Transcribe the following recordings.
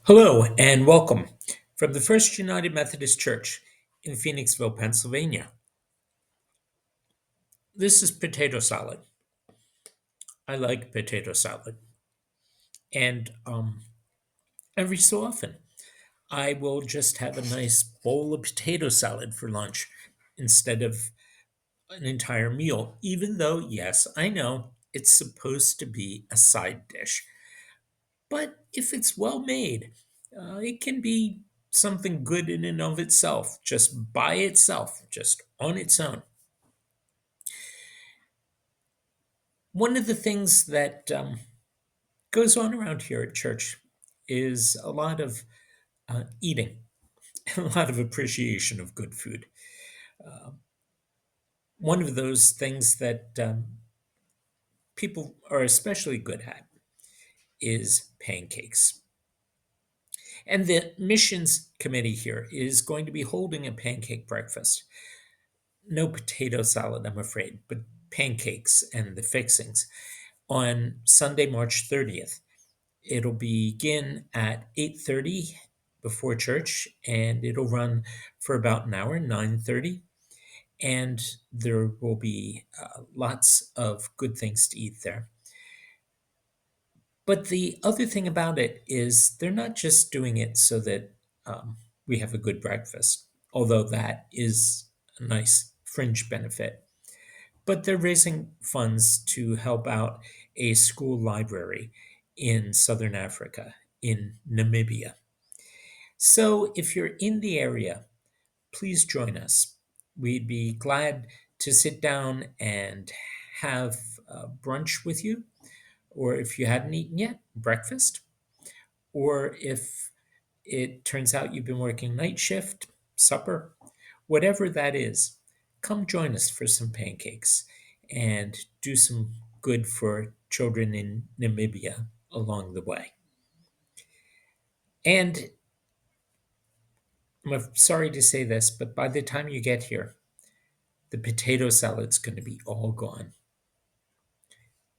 Hello and welcome from the First United Methodist Church in Phoenixville, Pennsylvania. This is potato salad. I like potato salad. And every so often, I will just have a nice bowl of potato salad for lunch instead of an entire meal, even though, yes, I know it's supposed to be a side dish. But if it's well made, it can be something good in and of itself, just by itself, just on its own. One of the things that goes on around here at church is a lot of eating, a lot of appreciation of good food. Uh, One of those things that people are especially good at is pancakes. And the missions committee here is going to be holding a pancake breakfast. No potato salad, I'm afraid, but pancakes and the fixings on Sunday, March 30th. It'll begin at 8:30 before church and it'll run for about an hour, 9:30, and there will be lots of good things to eat there. But the other thing about it is they're not just doing it so that we have a good breakfast, although that is a nice fringe benefit. But they're raising funds to help out a school library in southern Africa, in Namibia. So if you're in the area, please join us. We'd be glad to sit down and have brunch with you, or if you hadn't eaten yet, breakfast, or if it turns out you've been working night shift, supper, whatever that is, come join us for some pancakes and do some good for children in Namibia along the way. And I'm sorry to say this, but by the time you get here, the potato salad's going to be all gone.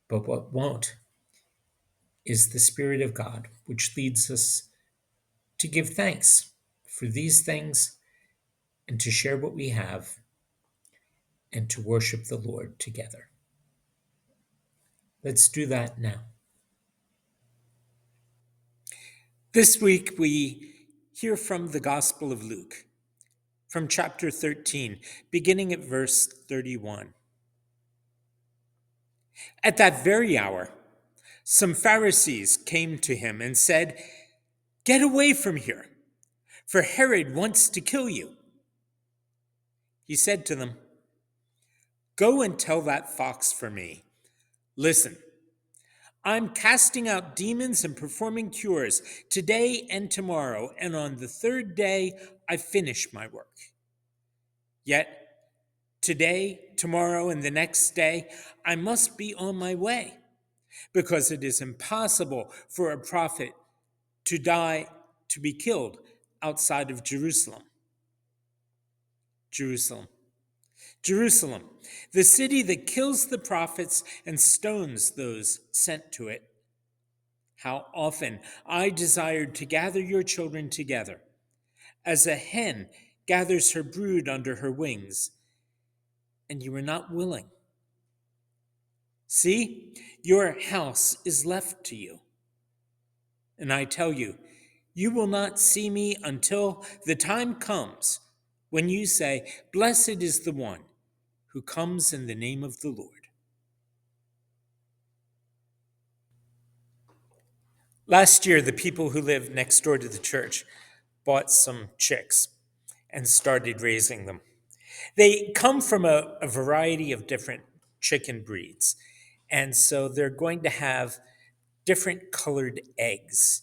But what won't is the Spirit of God, which leads us to give thanks for these things and to share what we have and to worship the Lord together. Let's do that now. This week we hear from the Gospel of Luke, from chapter 13, beginning at verse 31. At that very hour, some Pharisees came to him and said, "Get away from here, for Herod wants to kill you." He said to them, "Go and tell that fox for me. Listen, I'm casting out demons and performing cures today and tomorrow, and on the third day I finish my work. Yet today, tomorrow, and the next day I must be on my way, because it is impossible for a prophet to die, to be killed outside of Jerusalem. Jerusalem. Jerusalem, the city that kills the prophets and stones those sent to it. How often I desired to gather your children together, as a hen gathers her brood under her wings, and you were not willing. See, your house is left to you. And I tell you, you will not see me until the time comes when you say, 'Blessed is the one who comes in the name of the Lord.'" Last year, the people who lived next door to the church bought some chicks and started raising them. They come from a variety of different chicken breeds, and so they're going to have different colored eggs.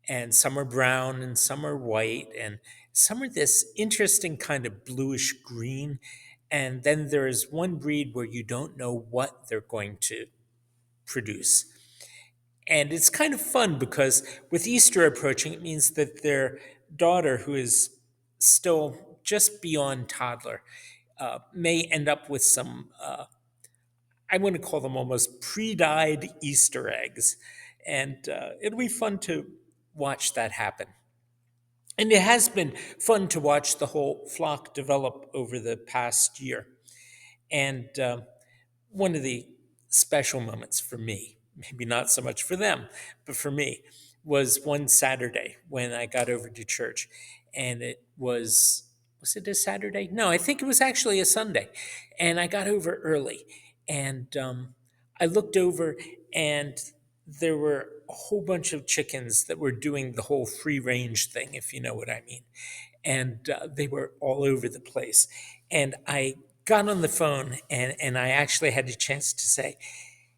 And some are brown and some are white and some are this interesting kind of bluish green. And then there is one breed where you don't know what they're going to produce. And it's kind of fun because with Easter approaching, it means that their daughter, who is still just beyond toddler, may end up with some, I want to call them almost pre dyed Easter eggs. And it'll be fun to watch that happen. And it has been fun to watch the whole flock develop over the past year. And one of the special moments for me, maybe not so much for them, but for me, was one Saturday when I got over to church. And it was it a Saturday? No, I think it was actually a Sunday. And I got over early. And I looked over, and there were a whole bunch of chickens that were doing the whole free range thing, if you know what I mean. And they were all over the place. And I got on the phone, and I actually had a chance to say,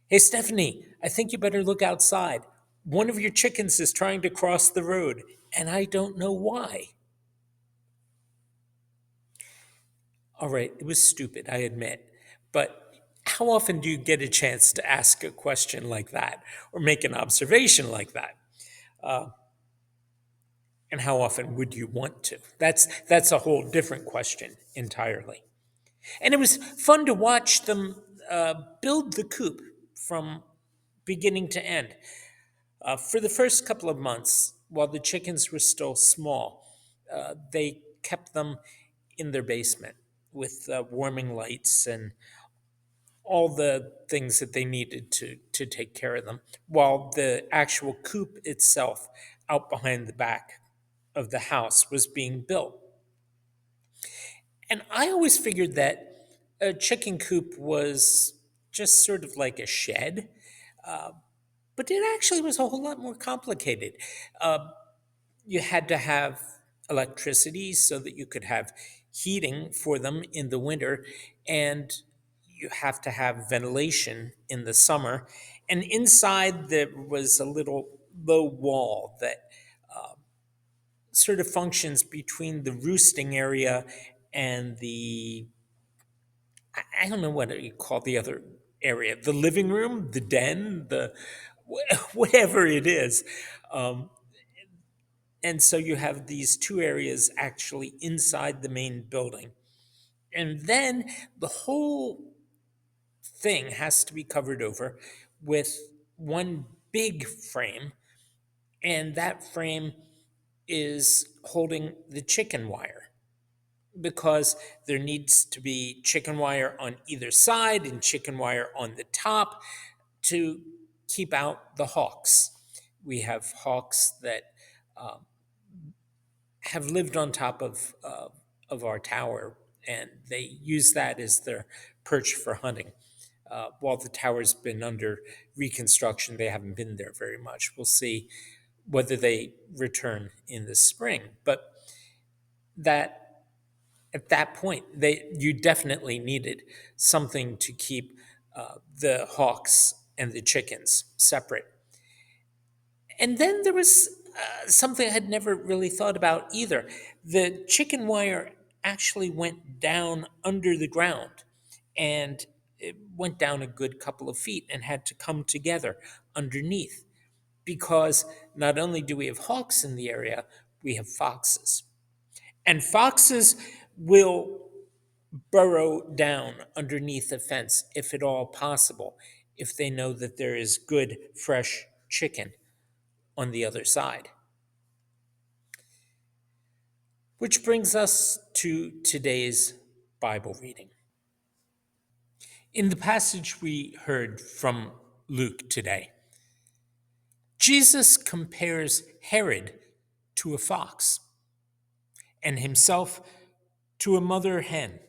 "Hey, Stephanie, I think you better look outside. One of your chickens is trying to cross the road, and I don't know why." All right, it was stupid, I admit. But how often do you get a chance to ask a question like that or make an observation like that? Uh, and how often would you want to? That's a whole different question entirely. And it was fun to watch them build the coop from beginning to end. For the first couple of months, while the chickens were still small, they kept them in their basement with warming lights and all the things that they needed to take care of them, while the actual coop itself out behind the back of the house was being built. And I always figured that a chicken coop was just sort of like a shed, but it actually was a whole lot more complicated. Uh, you had to have electricity so that you could have heating for them in the winter, and you have to have ventilation in the summer. And inside there was a little low wall that sort of functions between the roosting area and the I don't know what you call the other area, the living room, the den, the whatever it is. Um, and so you have these two areas actually inside the main building. And then the whole thing has to be covered over with one big frame, and that frame is holding the chicken wire, because there needs to be chicken wire on either side and chicken wire on the top to keep out the hawks. We have hawks that have lived on top of our tower, and they use that as their perch for hunting. While the tower's been under reconstruction, they haven't been there very much. We'll see whether they return in the spring. But that at that point, you definitely needed something to keep the hawks and the chickens separate. And then there was something I had never really thought about either. The chicken wire actually went down under the ground, and it went down a good couple of feet and had to come together underneath, because not only do we have hawks in the area, we have foxes. And foxes will burrow down underneath a fence if at all possible, if they know that there is good, fresh chicken on the other side. Which brings us to today's Bible reading. In the passage we heard from Luke today, Jesus compares Herod to a fox and himself to a mother hen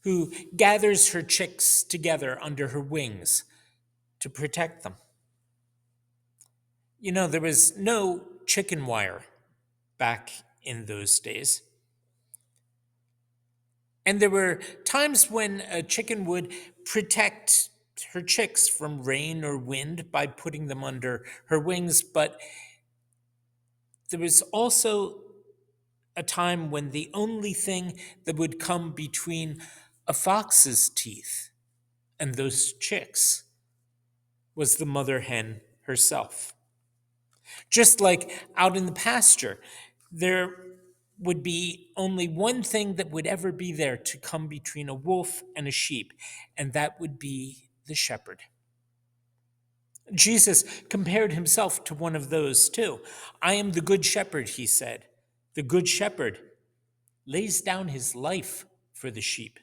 who gathers her chicks together under her wings to protect them. You know, there was no chicken wire back in those days. And there were times when a chicken would protect her chicks from rain or wind by putting them under her wings, but there was also a time when the only thing that would come between a fox's teeth and those chicks was the mother hen herself. Just like out in the pasture, there would be only one thing that would ever be there to come between a wolf and a sheep, and that would be the shepherd. Jesus compared himself to one of those too. I am the good shepherd, he said. The good shepherd lays down his life for the sheep.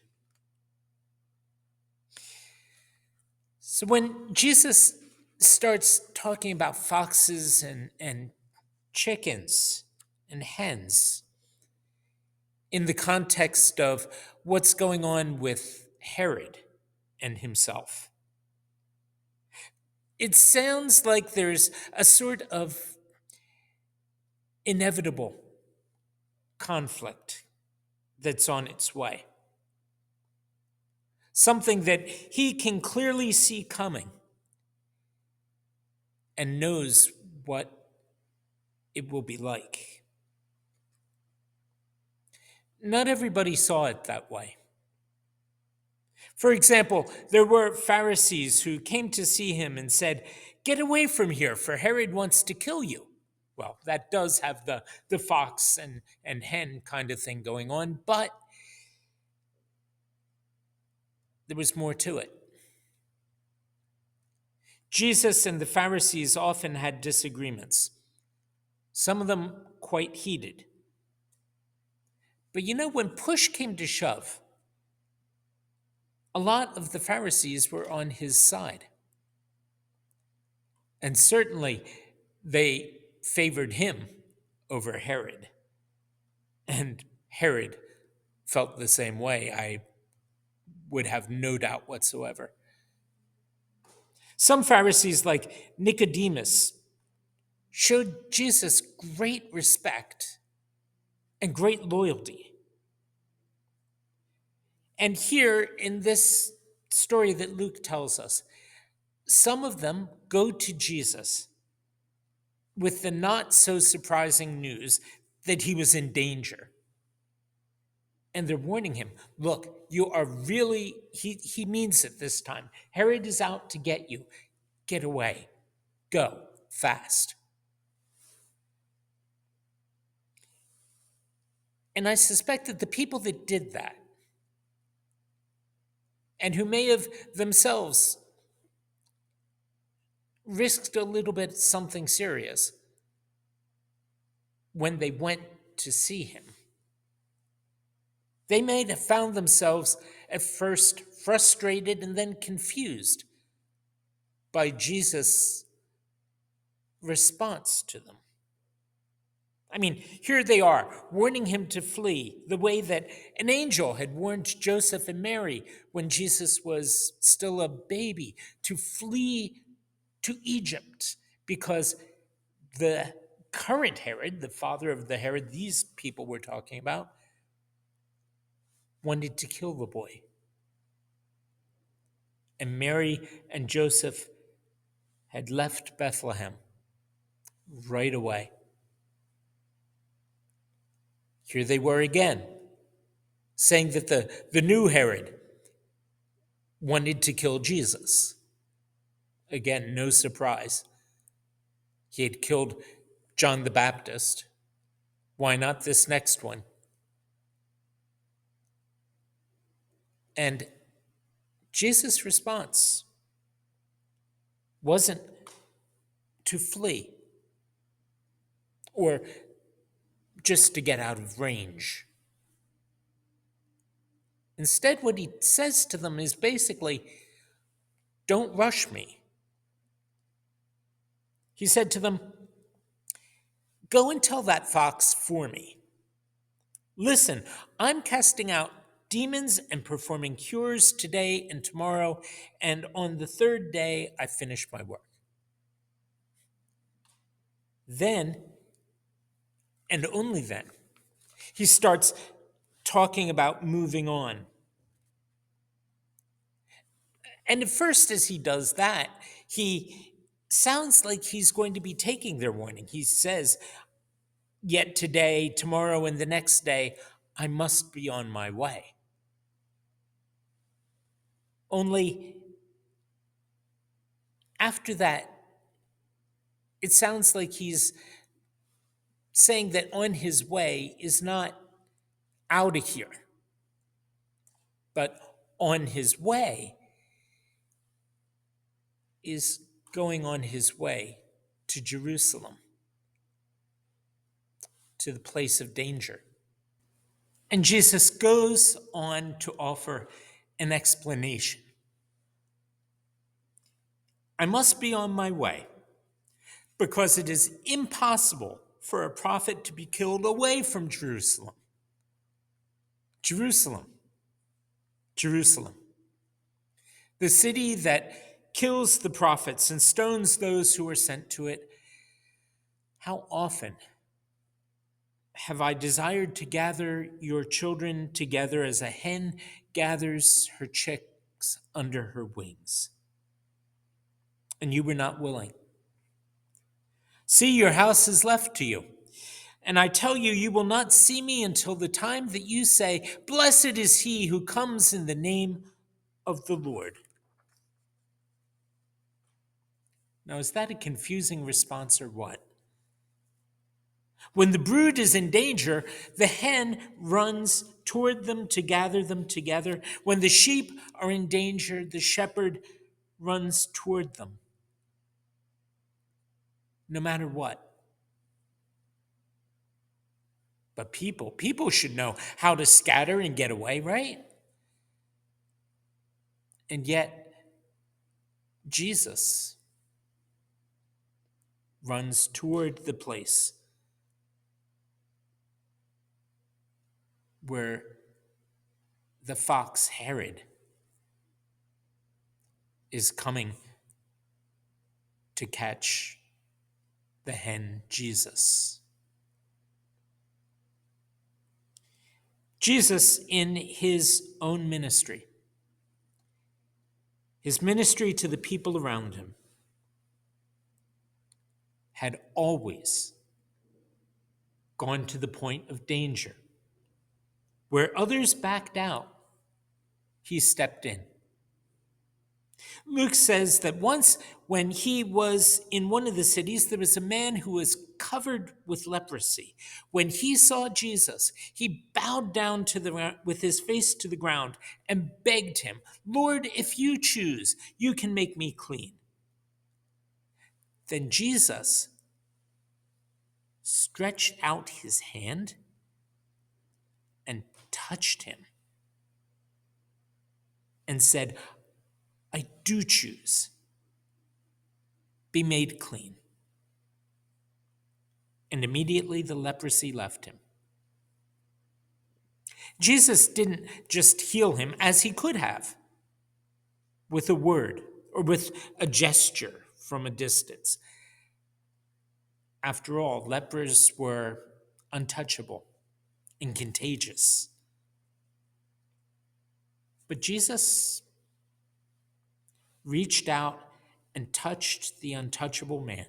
So when Jesus starts talking about foxes and chickens and hens in the context of what's going on with Herod and himself, it sounds like there's a sort of inevitable conflict that's on its way. Something that he can clearly see coming and knows what it will be like. Not everybody saw it that way. For example, there were Pharisees who came to see him and said, "Get away from here, for Herod wants to kill you." Well, that does have the fox and hen kind of thing going on, but there was more to it. Jesus and the Pharisees often had disagreements, some of them quite heated. But when push came to shove, a lot of the Pharisees were on his side. And certainly they favored him over Herod. And Herod felt the same way, I would have no doubt whatsoever. Some Pharisees, like Nicodemus, showed Jesus great respect and great loyalty. And here in this story that Luke tells us, some of them go to Jesus with the not so surprising news that he was in danger. And they're warning him, look, you are really, he means it this time. Herod is out to get you. Get away. Go fast. And I suspect that the people that did that, and who may have themselves risked a little bit something serious when they went to see him, they may have found themselves at first frustrated and then confused by Jesus' response to them. I mean, here they are, warning him to flee the way that an angel had warned Joseph and Mary when Jesus was still a baby, to flee to Egypt because the current Herod, the father of the Herod these people were talking about, wanted to kill the boy. And Mary and Joseph had left Bethlehem right away. Here they were again, saying that the new Herod wanted to kill Jesus. Again, no surprise. He had killed John the Baptist. Why not this next one? And Jesus' response wasn't to flee or just to get out of range. Instead, what he says to them is basically, don't rush me. He said to them, go and tell that fox for me. Listen, I'm casting out demons and performing cures today and tomorrow, and on the third day, I finish my work. Then, and only then, he starts talking about moving on. And at first, as he does that, he sounds like he's going to be taking their warning. He says, yet today, tomorrow, and the next day, I must be on my way. Only after that, it sounds like he's saying that on his way is not out of here, but on his way is going on his way to Jerusalem, to the place of danger. And Jesus goes on to offer an explanation. I must be on my way because it is impossible for a prophet to be killed away from Jerusalem. Jerusalem, Jerusalem, the city that kills the prophets and stones those who are sent to it. How often have I desired to gather your children together as a hen gathers her chicks under her wings, and you were not willing. See, your house is left to you. And I tell you, you will not see me until the time that you say, Blessed is he who comes in the name of the Lord. Now, is that a confusing response or what? When the brood is in danger, the hen runs toward them to gather them together. When the sheep are in danger, the shepherd runs toward them, no matter what. But people should know how to scatter and get away, right? And yet, Jesus runs toward the place where the fox Herod is coming to catch the hen Jesus. Jesus, in his own ministry, his ministry to the people around him, had always gone to the point of danger. Where others backed out, he stepped in. Luke says that once when he was in one of the cities, there was a man who was covered with leprosy. When he saw Jesus, he bowed down with his face to the ground and begged him, Lord, if you choose, you can make me clean. Then Jesus stretched out his hand and touched him and said, I do choose. Be made clean. And immediately the leprosy left him. Jesus didn't just heal him as he could have, with a word or with a gesture from a distance. After all, lepers were untouchable and contagious. But Jesus reached out and touched the untouchable man,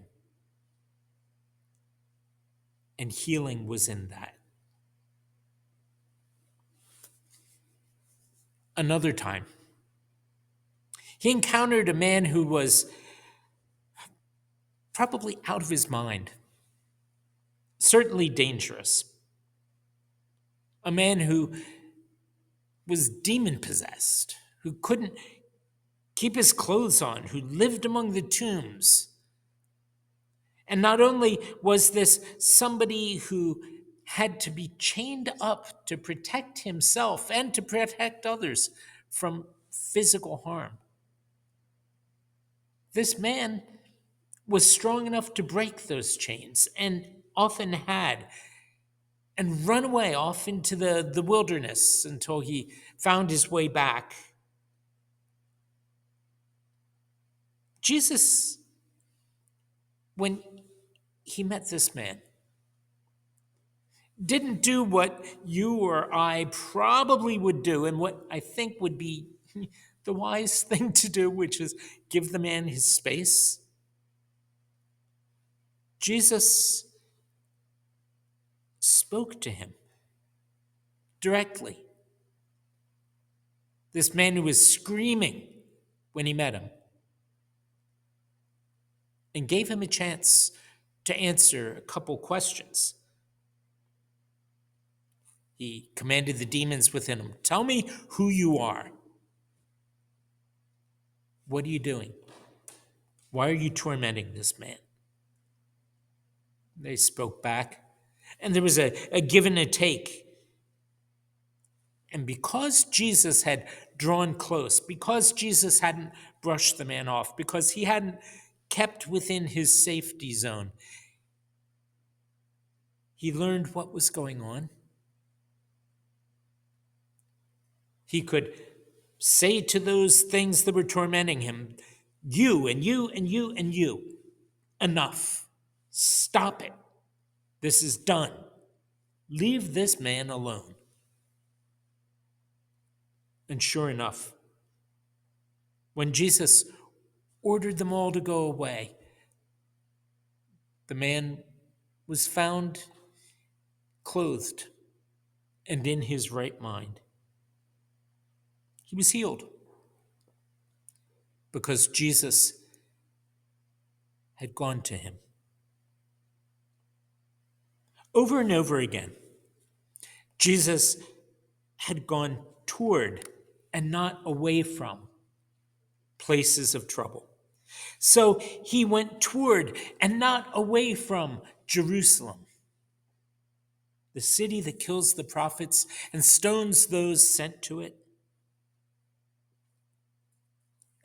and healing was in that. Another time, he encountered a man who was probably out of his mind, certainly dangerous. A man who was demon possessed, who couldn't keep his clothes on, who lived among the tombs. And not only was this somebody who had to be chained up to protect himself and to protect others from physical harm, this man was strong enough to break those chains and often had, and run away off into the wilderness until he found his way back. Jesus, when he met this man, didn't do what you or I probably would do and what I think would be the wise thing to do, which is give the man his space. Jesus spoke to him directly. This man who was screaming when he met him, and gave him a chance to answer a couple questions. He commanded the demons within him, tell me who you are. What are you doing? Why are you tormenting this man? They spoke back, and there was a give and a take. And because Jesus had drawn close, because Jesus hadn't brushed the man off, because he hadn't kept within his safety zone, he learned what was going on. He could say to those things that were tormenting him, you and you and you and you, enough. Stop it. This is done. Leave this man alone. And sure enough, when Jesus ordered them all to go away, the man was found clothed and in his right mind. He was healed because Jesus had gone to him. Over and over again, Jesus had gone toward and not away from places of trouble. So he went toward and not away from Jerusalem, the city that kills the prophets and stones those sent to it.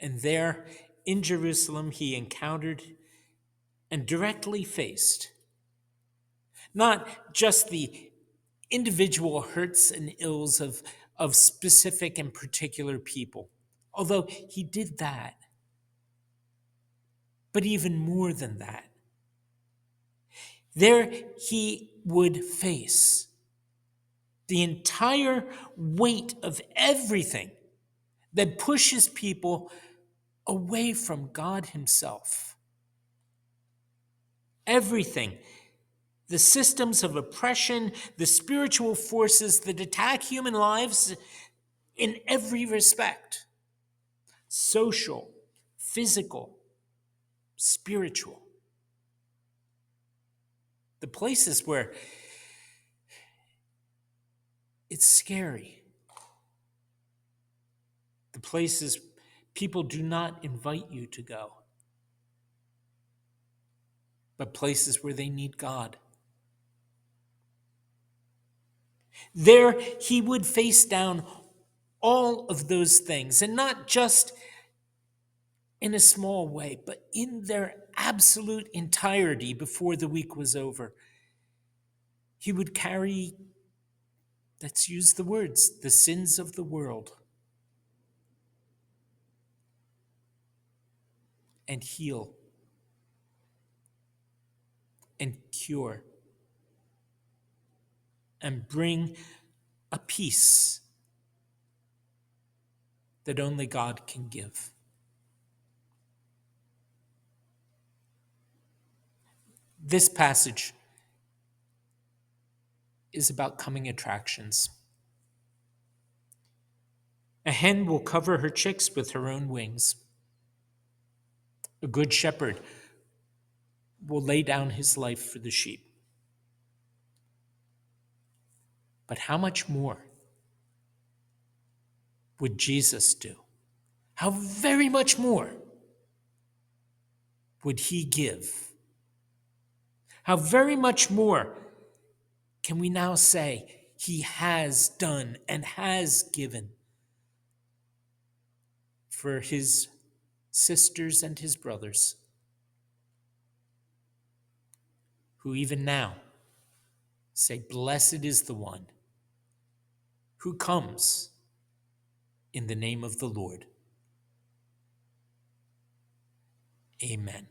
And there in Jerusalem, he encountered and directly faced not just the individual hurts and ills of specific and particular people, although he did that, but even more than that. There he would face the entire weight of everything that pushes people away from God himself. Everything. The systems of oppression, the spiritual forces that attack human lives in every respect. Social, physical, spiritual. The places where it's scary. The places people do not invite you to go, but places where they need God. There he would face down all of those things, and not just in a small way, but in their absolute entirety before the week was over. He would carry, let's use the words, the sins of the world and heal and cure and bring a peace that only God can give. This passage is about coming attractions. A hen will cover her chicks with her own wings. A good shepherd will lay down his life for the sheep. But how much more would Jesus do? How very much more would he give? How very much more can we now say he has done and has given for his sisters and his brothers, who even now say, "Blessed is the one who comes in the name of the Lord." Amen.